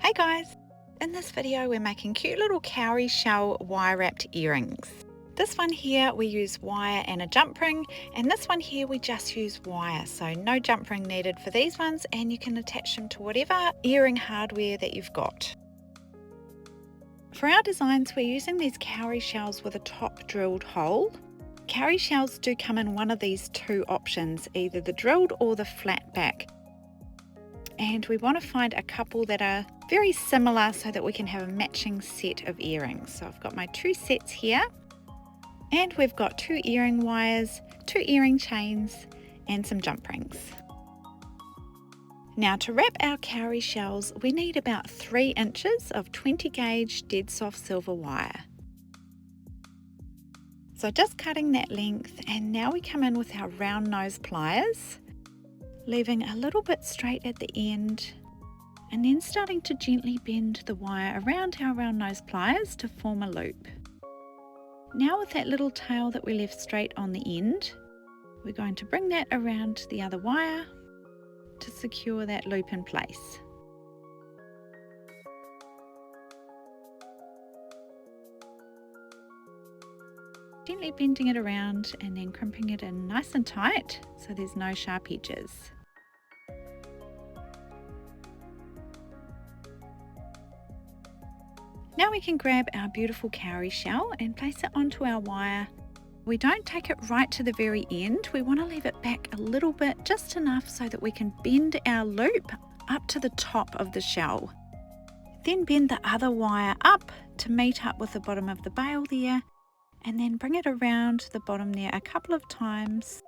Hey guys! In this video we're making cute little cowrie shell wire wrapped earrings. This one here we use wire and a jump ring, and this one here we just use wire, so no jump ring needed for these ones, and you can attach them to whatever earring hardware that you've got. For our designs we're using these cowrie shells with a top drilled hole. Cowrie shells do come in one of these two options, either the drilled or the flat back. And we want to find a couple that are very similar so that we can have a matching set of earrings. So I've got my two sets here, and we've got two earring wires, two earring chains, and some jump rings. Now to wrap our cowrie shells, we need about 3 inches of 20 gauge dead soft silver wire. So just cutting that length, and now we come in with our round nose pliers, leaving a little bit straight at the end, and then starting to gently bend the wire around our round nose pliers to form a loop. Now with that little tail that we left straight on the end, we're going to bring that around the other wire to secure that loop in place. Gently bending it around and then crimping it in nice and tight so there's no sharp edges. Now we can grab our beautiful cowrie shell and place it onto our wire. We don't take it right to the very end, we want to leave it back a little bit, just enough so that we can bend our loop up to the top of the shell. Then bend the other wire up to meet up with the bottom of the bail there, and then bring it around the bottom there a couple of times,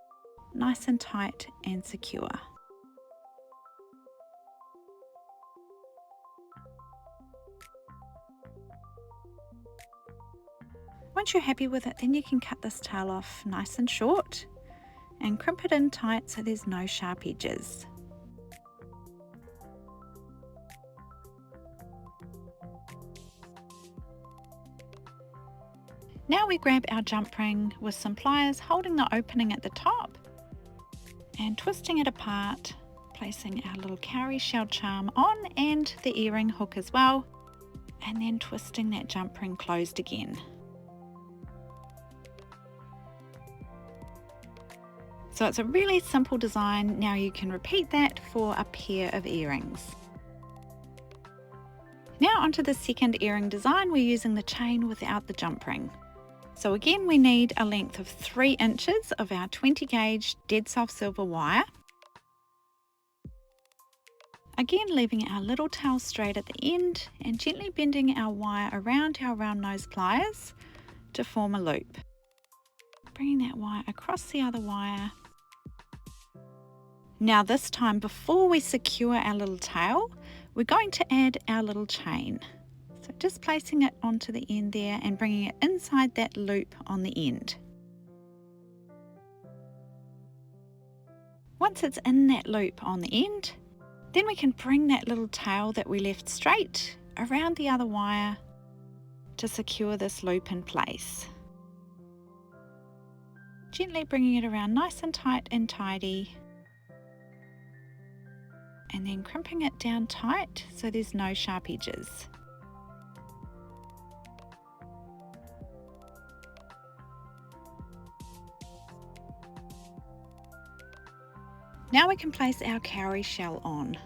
nice and tight and secure. Once you're happy with it, then you can cut this tail off nice and short and crimp it in tight so there's no sharp edges. Now we grab our jump ring with some pliers, holding the opening at the top and twisting it apart, placing our little cowrie shell charm on and the earring hook as well, and then twisting that jump ring closed again. So it's a really simple design. Now you can repeat that for a pair of earrings. Now onto the second earring design, we're using the chain without the jump ring. So again we need a length of 3 inches of our 20 gauge dead soft silver wire. Again leaving our little tail straight at the end and gently bending our wire around our round nose pliers to form a loop. Bringing that wire across the other wire. Now this time, before we secure our little tail, we're going to add our little chain. So just placing it onto the end there and bringing it inside that loop on the end. Once it's in that loop on the end, then we can bring that little tail that we left straight around the other wire to secure this loop in place. Gently bringing it around nice and tight and tidy, and then crimping it down tight so there's no sharp edges. Now we can place our cowrie shell on.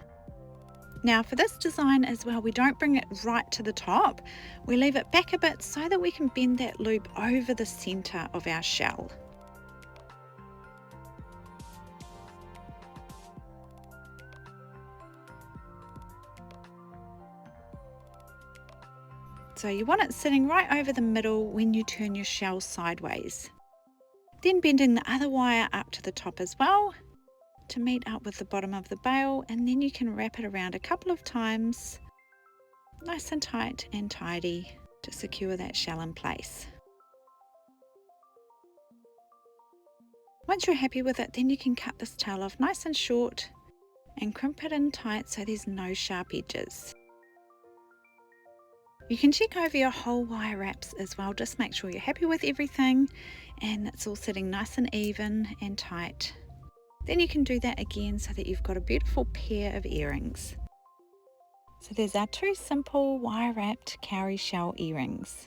Now for this design as well, we don't bring it right to the top, we leave it back a bit so that we can bend that loop over the centre of our shell. So you want it sitting right over the middle when you turn your shell sideways. Then bending the other wire up to the top as well to meet up with the bottom of the bail, and then you can wrap it around a couple of times, nice and tight and tidy to secure that shell in place. Once you're happy with it, then you can cut this tail off nice and short and crimp it in tight so there's no sharp edges. You can check over your whole wire wraps as well, just make sure you're happy with everything and it's all sitting nice and even and tight. Then you can do that again so that you've got a beautiful pair of earrings. So there's our two simple wire wrapped cowrie shell earrings.